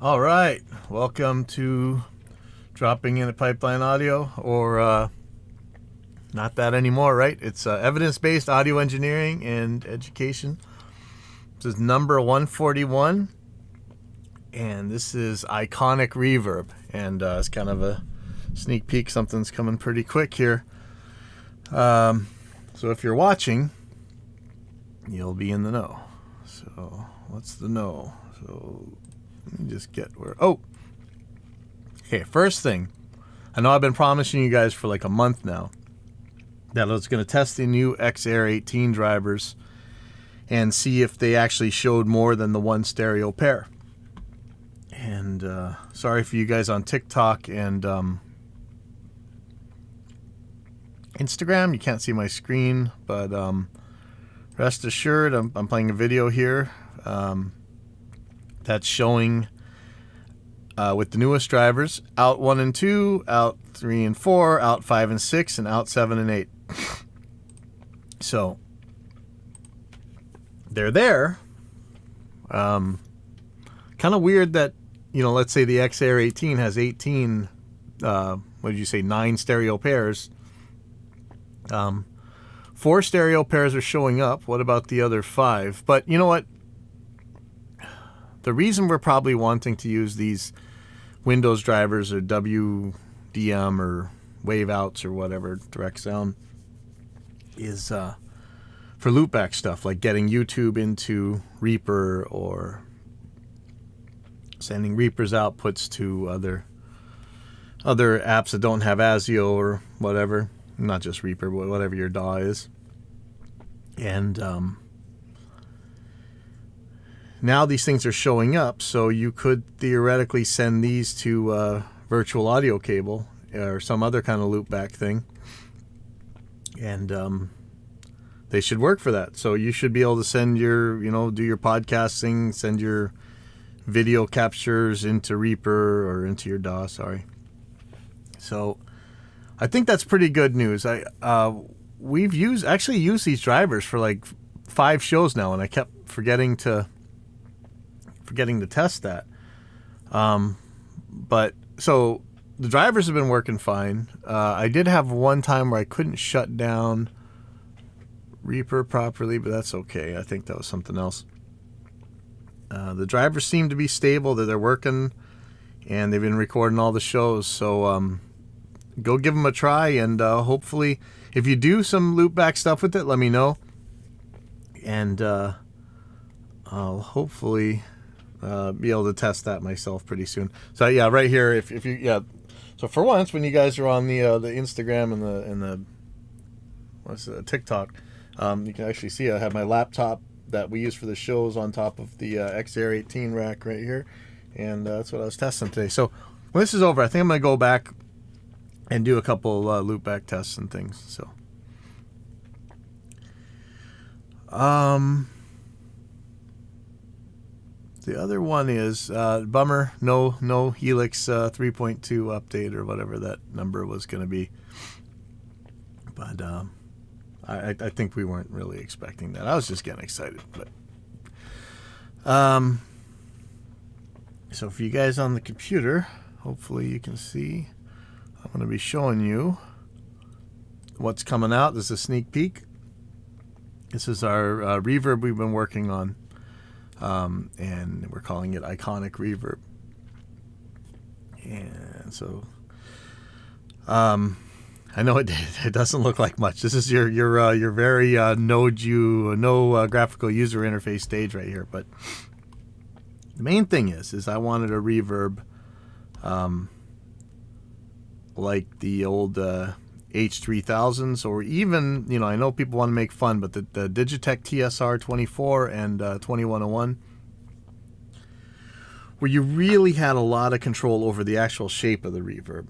All right, welcome to Dropping in a Pipeline Audio, or not that anymore, right? It's evidence-based audio engineering and education. This is number 141, and this is Iconic Reverb, and it's kind of a sneak peek. Something's coming pretty quick here. So if you're watching, you'll be in the know. So what's the know? So let me just get where... Oh! Okay, first thing. I know I've been promising you guys for like a month now that I was going to test the new X-Air 18 drivers and see if they actually showed more than the one stereo pair. And sorry for you guys on TikTok and Instagram. You can't see my screen, but rest assured I'm playing a video here that's showing with the newest drivers, out 1 and 2, out 3 and 4, out 5 and 6, and out 7 and 8. So they're there. Kind of weird that, let's say the X-Air 18 has 18, 9 stereo pairs. 4 stereo pairs are showing up. What about the other 5? But you know what? The reason we're probably wanting to use these Windows drivers or WDM or wave outs or whatever, direct sound, is for loopback stuff, like getting YouTube into Reaper or sending Reaper's outputs to other apps that don't have ASIO or whatever. Not just Reaper, but whatever your DAW is. And now these things are showing up, so you could theoretically send these to virtual audio cable or some other kind of loopback thing, and they should work for that. So you should be able to send your, do your podcasting, send your video captures into Reaper or into your DAW, sorry. So I think that's pretty good news. We've used these drivers for like 5 shows now, and I kept forgetting to test that. But so the drivers have been working fine. I did have one time where I couldn't shut down Reaper properly, but that's okay. I think that was something else. The drivers seem to be stable, that they're working, and they've been recording all the shows. So go give them a try, and hopefully, if you do some loopback stuff with it, let me know, and I'll hopefully be able to test that myself pretty soon. So yeah, right here, if you so for once, when you guys are on the Instagram and the TikTok, you can actually see I have my laptop that we use for the shows on top of the X-Air 18 rack right here, and that's what I was testing today. So when this is over, I think I'm gonna go back and do a couple loopback tests and things. So the other one is bummer, no Helix 3.2 update or whatever that number was going to be. But I think we weren't really expecting that. I was just getting excited. But so for you guys on the computer, hopefully you can see. I'm going to be showing you what's coming out. This is a sneak peek. This is our reverb we've been working on. And we're calling it Iconic Reverb. And so I know it doesn't look like much. This is your very no graphical user interface stage right here. But the main thing is I wanted a reverb like the old H3000s, or even, I know people want to make fun, but the Digitech TSR 24 and 2101, where you really had a lot of control over the actual shape of the reverb.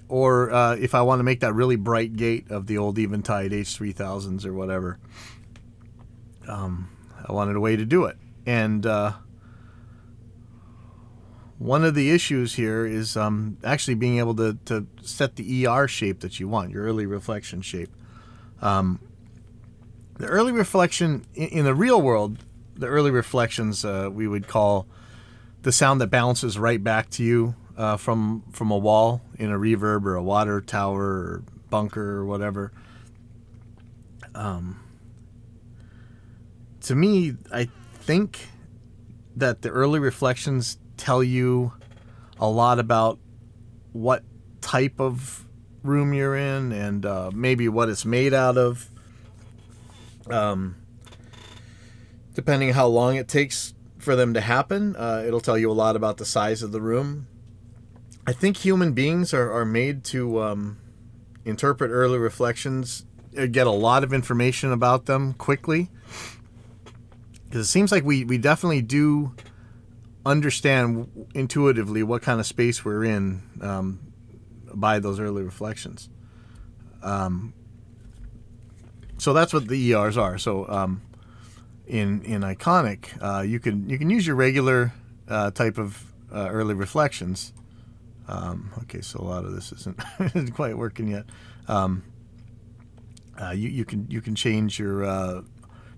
Or if I want to make that really bright gate of the old Eventide H3000s or whatever, I wanted a way to do it. And one of the issues here is actually being able to set the ER shape that you want, your early reflection shape. The early reflection in the real world, the early reflections we would call the sound that bounces right back to you from a wall in a reverb or a water tower or bunker or whatever. To me, I think that the early reflections tell you a lot about what type of room you're in and maybe what it's made out of. Depending how long it takes for them to happen, it'll tell you a lot about the size of the room. I think human beings are made to interpret early reflections, get a lot of information about them quickly. Because it seems like we definitely do understand intuitively what kind of space we're in by those early reflections. So that's what the ERs are. So in Iconic, you can use your regular type of early reflections. Okay, so a lot of this isn't quite working yet. You can change your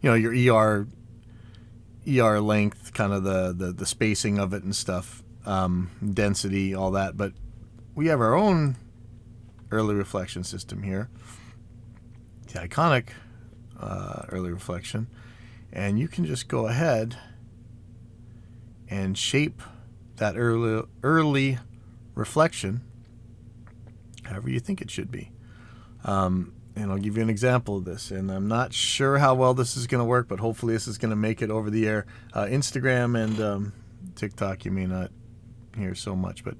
your ER length, kind of the spacing of it and stuff, density, all that. But we have our own early reflection system here, the Iconic early reflection, and you can just go ahead and shape that early reflection however you think it should be. And I'll give you an example of this. And I'm not sure how well this is going to work, but hopefully this is going to make it over the air. Instagram and TikTok, you may not hear so much, but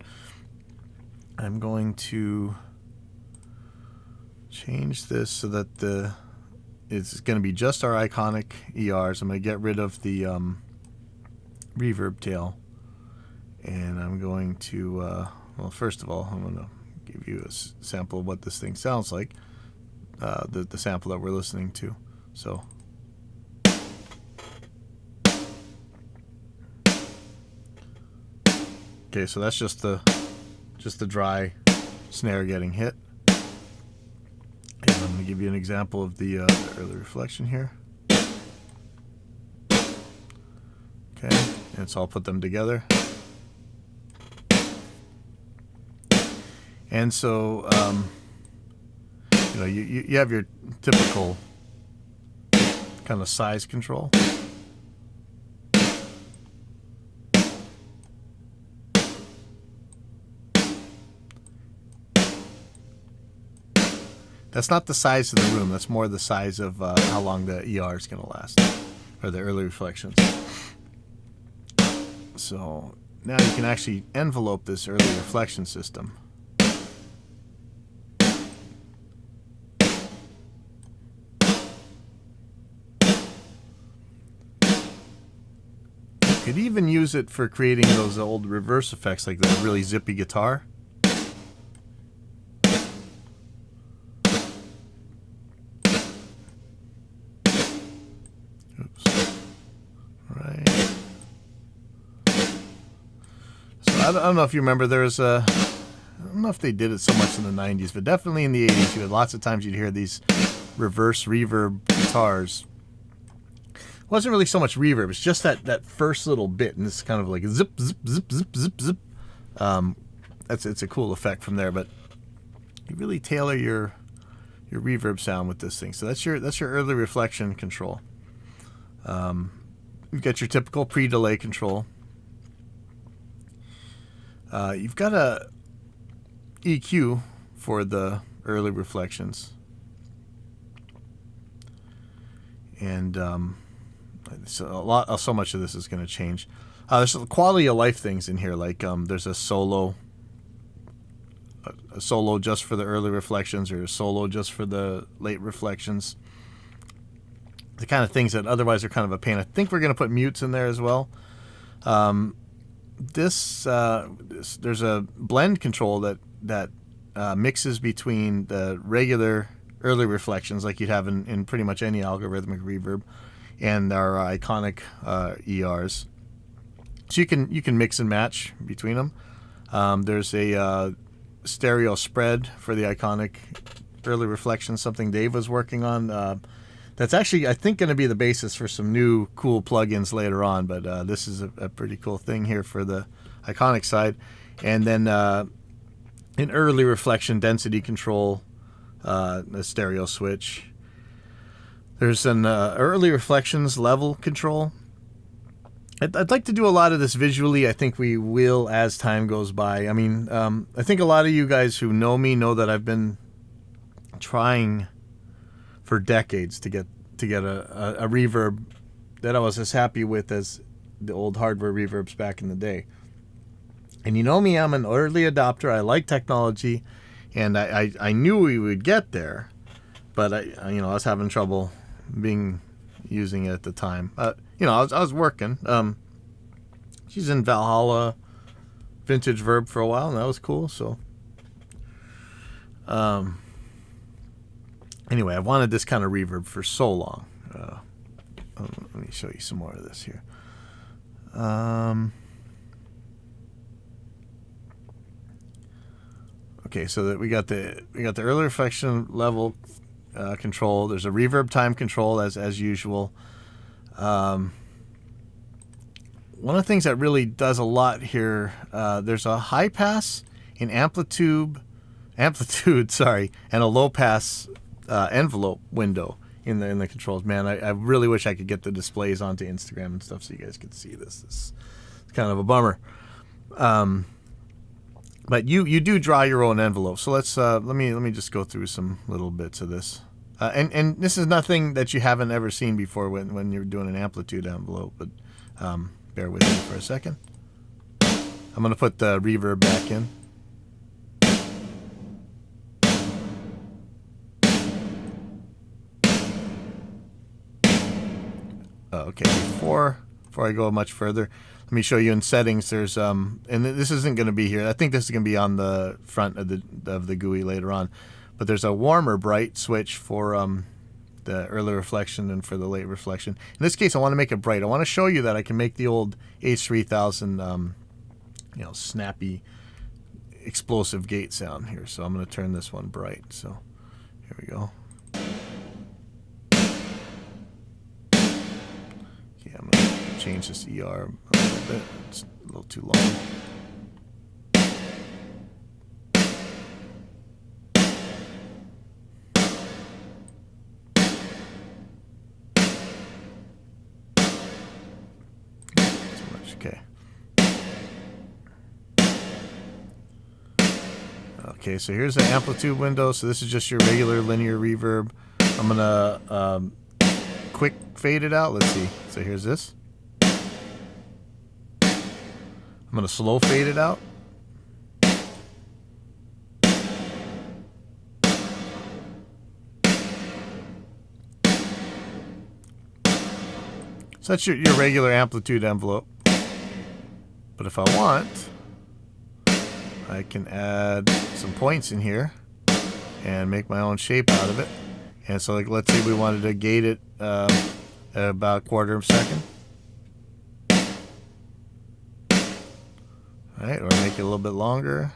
I'm going to change this so that it's going to be just our Iconic ERs. I'm going to get rid of the reverb tail. And I'm going to, well, first of all, I'm going to give you a sample of what this thing sounds like. The sample that we're listening to. So okay, so that's just the dry snare getting hit. And I'm going to give you an example of the early reflection here. Okay, and so I'll put them together. And so you have your typical kind of size control. That's not the size of the room. That's more the size of how long the ER is going to last, or the early reflections. So now you can actually envelope this early reflection system. You could even use it for creating those old reverse effects, like the really zippy guitar. Oops. Right. So I don't know if you remember, I don't know if they did it so much in the 90s, but definitely in the 80s, you had lots of times you'd hear these reverse reverb guitars. It wasn't really so much reverb, it's just that first little bit, and it's kind of like zip, zip, zip, zip, zip, zip. It's a cool effect from there, but you really tailor your reverb sound with this thing. So that's your early reflection control. You've got your typical pre-delay control. You've got a EQ for the early reflections, and so much of this is going to change. There's some quality of life things in here, like there's a solo just for the early reflections, or a solo just for the late reflections. The kind of things that otherwise are kind of a pain. I think we're going to put mutes in there as well. There's a blend control that mixes between the regular early reflections, like you'd have in pretty much any algorithmic reverb, and our Iconic ERs. So you can mix and match between them. There's a stereo spread for the Iconic early reflections, something Dave was working on. That's actually, I think, going to be the basis for some new cool plugins later on. But this is a pretty cool thing here for the Iconic side. And then an early reflection density control, a stereo switch. There's an early reflections level control. I'd like to do a lot of this visually. I think we will as time goes by. I mean, I think a lot of you guys who know me know that I've been trying for decades to get a reverb that I was as happy with as the old hardware reverbs back in the day. And you know me, I'm an early adopter. I like technology, and I knew we would get there, but I was having trouble using it at the time. I was working. She's in Valhalla Vintage Verb for a while, and that was cool. So, anyway, I wanted this kind of reverb for so long. Let me show you some more of this here. Okay, so that we got the early reflection level control. There's a reverb time control as usual. One of the things that really does a lot here, there's a high pass, an amplitude, and a low pass envelope window in the controls. Man, I really wish I could get the displays onto Instagram and stuff so you guys could see this. It's kind of a bummer. But you do draw your own envelope. So let's let me just go through some little bits of this. And this is nothing that you haven't ever seen before when you're doing an amplitude envelope. But bear with me for a second. I'm going to put the reverb back in. Okay, before I go much further, let me show you in settings. There's and this isn't going to be here. I think this is going to be on the front of the GUI later on. But there's a warmer bright switch for the early reflection and for the late reflection. In this case, I want to make it bright. I want to show you that I can make the old H3000 snappy explosive gate sound here. So I'm going to turn this one bright. So here we go. Okay, I'm going to change this ER a little bit. It's a little too long. Okay. Okay, so here's the amplitude window. So this is just your regular linear reverb. I'm gonna quick fade it out. Let's see. So here's this. I'm gonna slow fade it out. So that's your regular amplitude envelope. But if I want, I can add some points in here and make my own shape out of it. And so, like, let's say we wanted to gate it at about a quarter of a second. All right, or make it a little bit longer.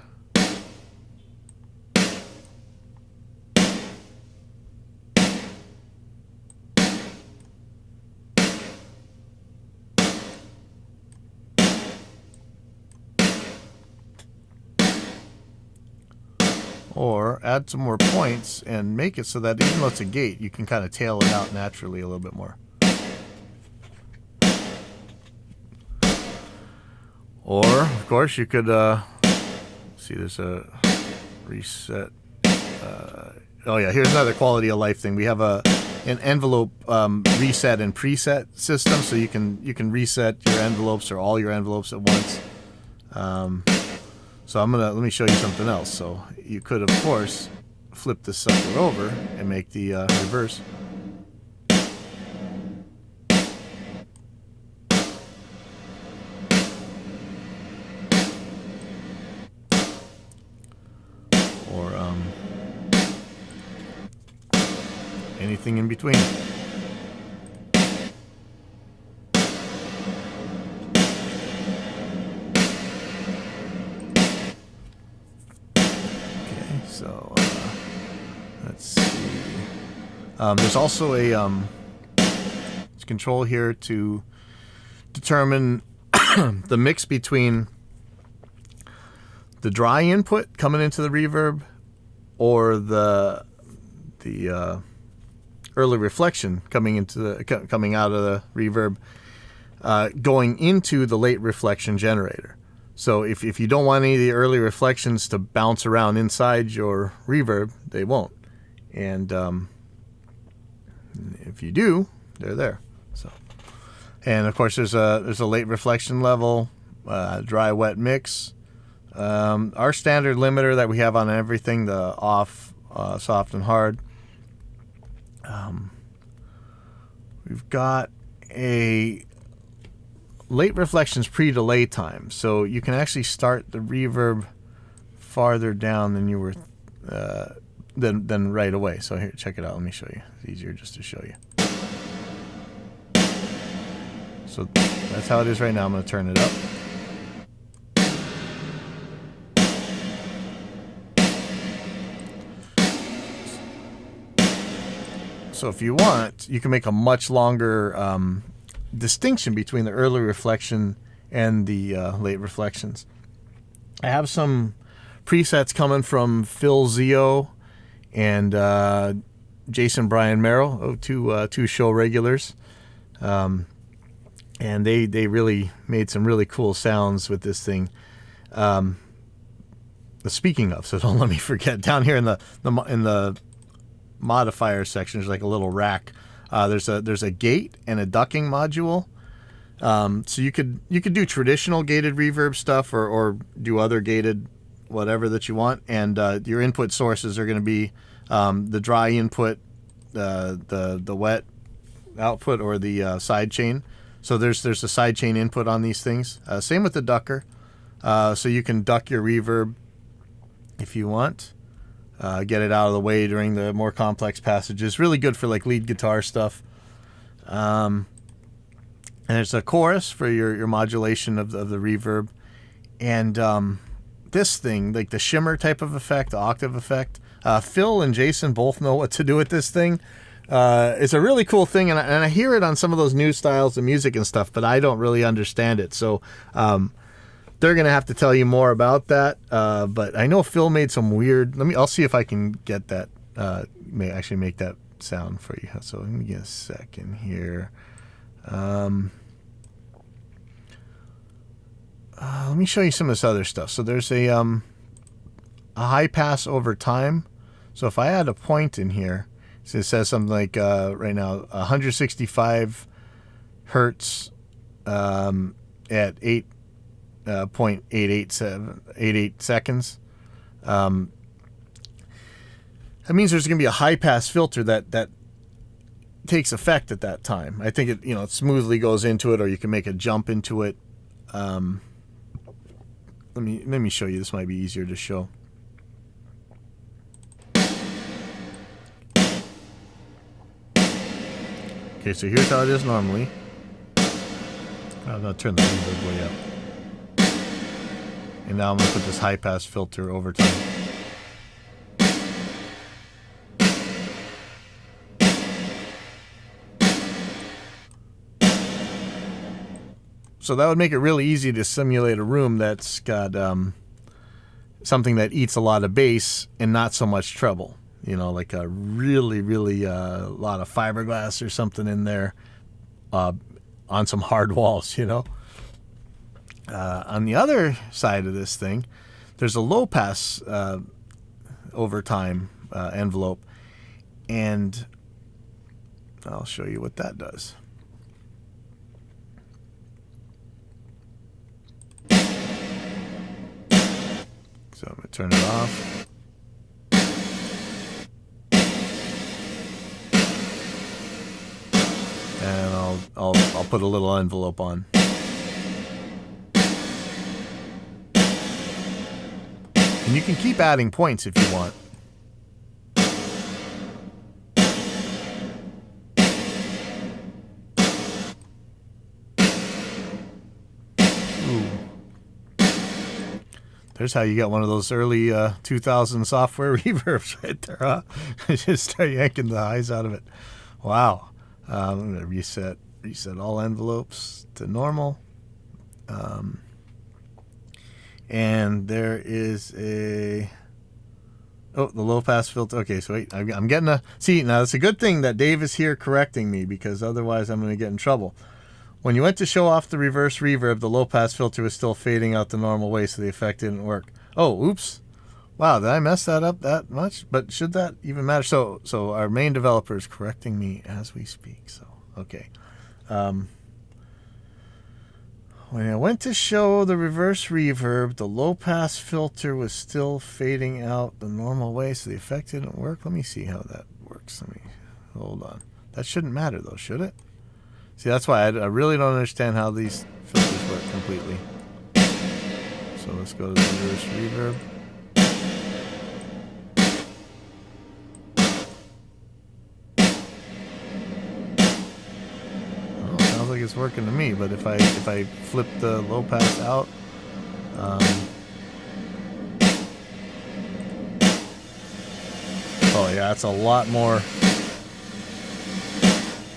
Or add some more points and make it so that even though it's a gate, you can kind of tail it out naturally a little bit more. Or, of course, you could see there's a reset. Oh yeah, here's another quality of life thing. We have an envelope reset and preset system, so you can reset your envelopes or all your envelopes at once. So let me show you something else. So you could, of course, flip this sucker over and make the reverse. Or anything in between. So let's see. There's also a control here to determine the mix between the dry input coming into the reverb or the early reflection coming out of the reverb going into the late reflection generator. So if you don't want any of the early reflections to bounce around inside your reverb, they won't. And if you do, they're there. So, and of course there's a late reflection level, dry wet mix. Our standard limiter that we have on everything, the off, soft, and hard. We've got a late reflections pre-delay time, so you can actually start the reverb farther down than you were than right away. So here, check it out. Let me show you. It's easier just to show you. So that's how it is right now. I'm going to turn it up. So if you want, you can make a much longer distinction between the early reflection and the late reflections. I have some presets coming from Phil Zio and Jason Brian Merrill, two show regulars, and they really made some really cool sounds with this thing. Speaking of, so don't let me forget, down here in the modifier section, there's like a little rack. There's a gate and a ducking module. So you could do traditional gated reverb stuff or do other gated whatever that you want. And your input sources are going to be the dry input, the wet output, or the side chain. So there's a side chain input on these things. Same with the ducker. So you can duck your reverb if you want. Get it out of the way during the more complex passages. Really good for like lead guitar stuff. And there's a chorus for your modulation of the reverb. And this thing, like the shimmer type of effect, the octave effect, Phil and Jason both know what to do with this thing. It's a really cool thing, and I hear it on some of those new styles of music and stuff, but I don't really understand it. So they're going to have to tell you more about that. But I know Phil made some weird... I'll see if I can get that, may actually make that sound for you. So let me get a second here. Let me show you some of this other stuff. So there's a high pass over time. So if I add a point in here, so it says something like right now 165 hertz at 8.88 seconds. That means there's going to be a high pass filter that takes effect at that time. I think it smoothly goes into it, or you can make a jump into it. Let me show you. This might be easier to show. Okay, so here's how it is normally. I'm going to turn the reverb way up. And now I'm going to put this high pass filter over time. So that would make it really easy to simulate a room that's got something that eats a lot of bass and not so much treble. Like a really, really lot of fiberglass or something in there on some hard walls, On the other side of this thing, there's a low pass over time envelope, and I'll show you what that does. So I'm going to turn it off. And I'll put a little envelope on. And you can keep adding points if you want. There's how you get one of those early 2000 software reverbs right there, huh? Just start yanking the highs out of it. Wow. I'm going to reset all envelopes to normal. And there is the low pass filter. Okay, so wait, I'm getting see, now it's a good thing that Dave is here correcting me, because otherwise I'm going to get in trouble. When you went to show off the reverse reverb, the low pass filter was still fading out the normal way, so the effect didn't work. Oh, oops. Wow, did I mess that up that much? But should that even matter? So our main developer is correcting me as we speak. So, okay. When I went to show the reverse reverb, the low pass filter was still fading out the normal way, so the effect didn't work. Let me see how that works. Hold on. That shouldn't matter though, should it? See, that's why I really don't understand how these filters work completely. So let's go to the reverse reverb. Oh, sounds like it's working to me, but if I flip the low pass out, oh yeah, it's a lot more.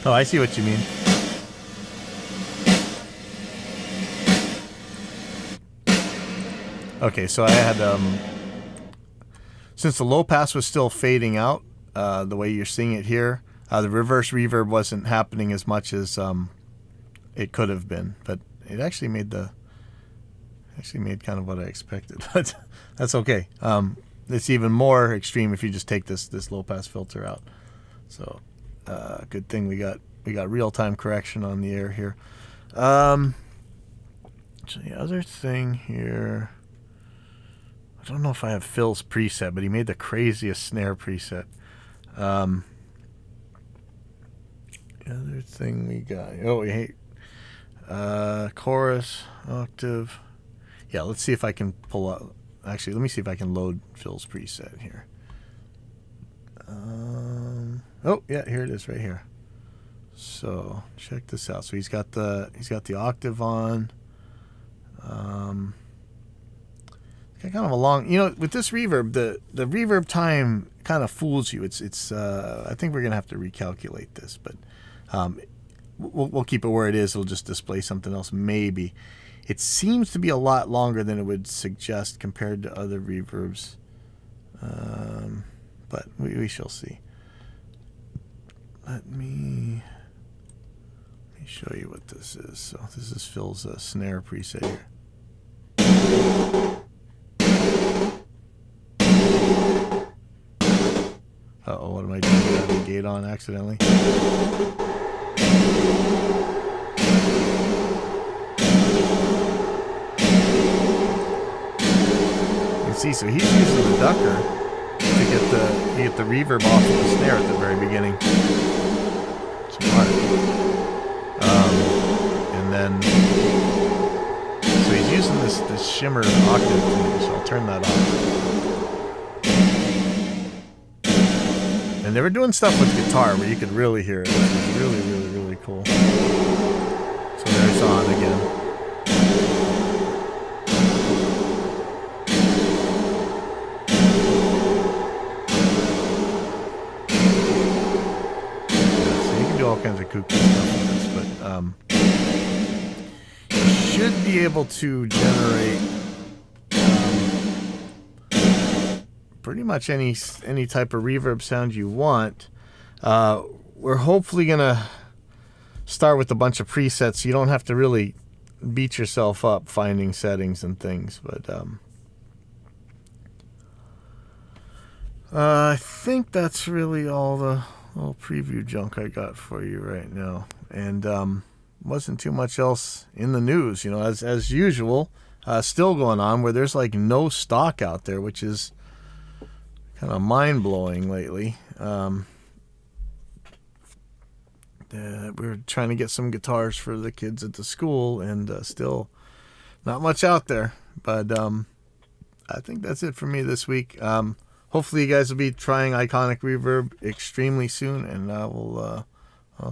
Oh, I see what you mean. Okay, so I had, since the low pass was still fading out, the way you're seeing it here, the reverse reverb wasn't happening as much as it could have been, but it actually made kind of what I expected, but that's okay. It's even more extreme if you just take this low pass filter out. So, good thing we got real-time correction on the air here. So the other thing here, I don't know if I have Phil's preset, but he made the craziest snare preset. The other thing we got, chorus, octave. Yeah, let's see if I can pull out. Actually, let me see if I can load Phil's preset here. Oh yeah, here it is right here. So check this out. So he's got the octave on. Kind of a long, with this reverb, the reverb time kind of fools you. It's I think we're gonna have to recalculate this, but we'll keep it where it is. It'll just display something else. Maybe it seems to be a lot longer than it would suggest compared to other reverbs, but we shall see. Let me show you what this is. So this is Phil's snare preset here. Uh-oh, what am I doing? I have the gate on accidentally. You can see, so he's using the ducker to get the reverb off of the snare at the very beginning. Smart. And then, so he's using this shimmer octave thing, so I'll turn that off. And they were doing stuff with guitar where you could really hear it. It was really, really, really cool. So there's on again. Yeah, so you can do all kinds of kooky stuff with this, but you should be able to generate pretty much any type of reverb sound you want. We're hopefully gonna start with a bunch of presets, so you don't have to really beat yourself up finding settings and things. But I think that's really all the little preview junk I got for you right now. And wasn't too much else in the news, as usual. Still going on where there's like no stock out there, which is kind of mind-blowing lately. We're trying to get some guitars for the kids at the school, and still not much out there. But I think that's it for me this week. Hopefully you guys will be trying Iconic Reverb extremely soon, and we'll